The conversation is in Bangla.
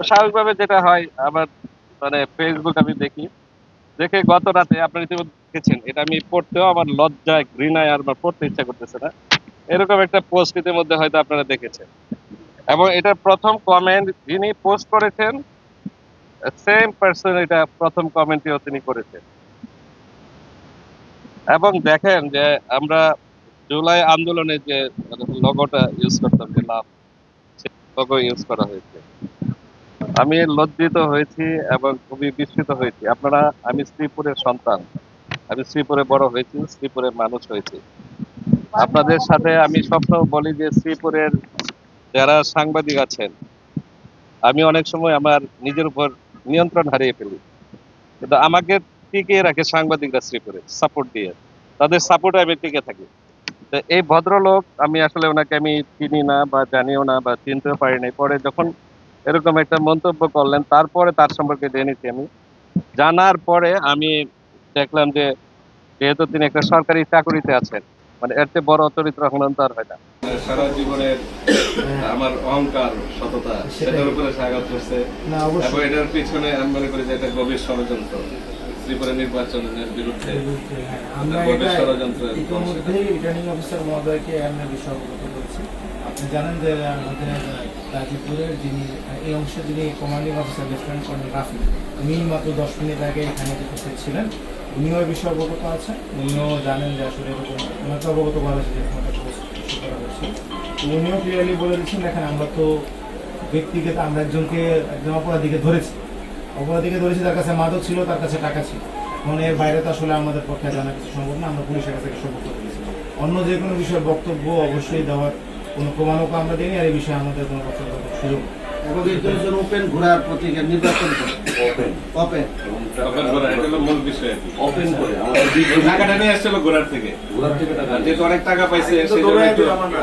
স্বাভাবিকভাবে যেটা হয় আমার মানে ফেসবুক আমি দেখি, দেখে গত রাতে আপনারা ইতিমধ্যে দেখেছেন, এটা আমি পড়তেও আমার লজ্জায় ঘৃণায় আর আমার পড়তে ইচ্ছা করতেছে না। এরকম একটা পোস্ট ইতিমধ্যে হয়তো আপনারা দেখেছেন, এবং এটা প্রথম কমেন্ট যিনি পোস্ট করেছেন সেম পার্সন, এটা প্রথম কমেন্টটিও তিনি করেছেন। এবং দেখেন যে আমরা জুলাই আন্দোলনে যে লোগোটা ইউজ করতাম, যে লাভ, সেই লোগো ইউজ করা হয়েছে। আমি লজ্জিত হয়েছি এবং খুবই বিস্মিত হয়েছি। আপনারা, আমি শ্রীপুরের সন্তান, আমি শ্রীপুরে বড় হয়েছি, শ্রীপুরে মানুষ হয়েছি। আপনাদের সাথে আমি সবসময় বলি যে শ্রীপুরের যারা সাংবাদিক আছেন, আমি অনেক সময় আমার নিজের উপর নিয়ন্ত্রণ হারিয়ে ফেলি, কিন্তু আমাকে টিকিয়ে রাখে সাংবাদিকরা শ্রীপুরে সাপোর্ট দিয়ে, তাদের সাপোর্টে আমি টিকে থাকি। তো এই ভদ্রলোক, আমি আসলে ওনাকে আমি চিনি না বা জানিও না বা চিনতেও পারিনি, পরে যখন এরকম একটা মন্তব্য করলেন তারপরে তার সম্পর্কে জেনেছি। আমি জানার পরে আমি দেখলাম যে যেহেতু তিনি একটা সরকারি চাকরিতে আছেন, মানে এর চেয়ে বড় চরিত্র হনন্ত আর হয় না। সারা জীবনের আমার অহংকার, সততা, সেটার উপরে সে আঘাত করছে, এবং এটার পিছনে আমি মনে করি যে এটা গভীর ষড়যন্ত্র, ত্রিপুরা নির্বাচনের বিরুদ্ধে গভীর ষড়যন্ত্র। ইতিমধ্যে রিটার্নিং অফিসার মহোদয়কে আমরা বিষয় অবগত করছি। আপনি জানেন যে আমাদের গাজীপুরের যিনি এই অংশের যিনি commanding officer lieutenant colonel Rafi, উনি মাত্র 10 মিনিট আগে এখানে উপস্থিত ছিলেন। উনিও এই বিষয়ে অবগত আছেন, উনিও জানেন যে আসলে এরকম ওনাকে অবগত করা হয়েছে যে একটা পোস্ট করা হয়েছে। উনিও ক্লিয়ারলি বলে দিচ্ছেন, দেখেন আমরা তো ব্যক্তিগত, আমরা একজন অপরাধীকে ধরেছি, তার কাছে মাদক ছিল, তার কাছে টাকা ছিল। এখন এর বাইরে তো আসলে আমাদের পক্ষে জানা কিছু সম্ভব না, আমরা পুলিশের কাছে সম্ভব করেছি। অন্য যে কোনো বিষয়ে বক্তব্য অবশ্যই দেওয়ার কোনো প্রমাণক আমরা দিইনি, আর এই বিষয়ে আমাদের কোনো বক্তব্য দেওয়ার সুযোগ নেই। এবং এই দুজন ওপেন ঘোরার প্রতীকের নির্বাচন করে ওপেন মূল বিষয় ওপেন করে আমাদের টাকাটা নিয়ে আসছিল ঘোরার থেকে টাকা যেহেতু অনেক টাকা পাইছে দৌড়াই দিল আমার না।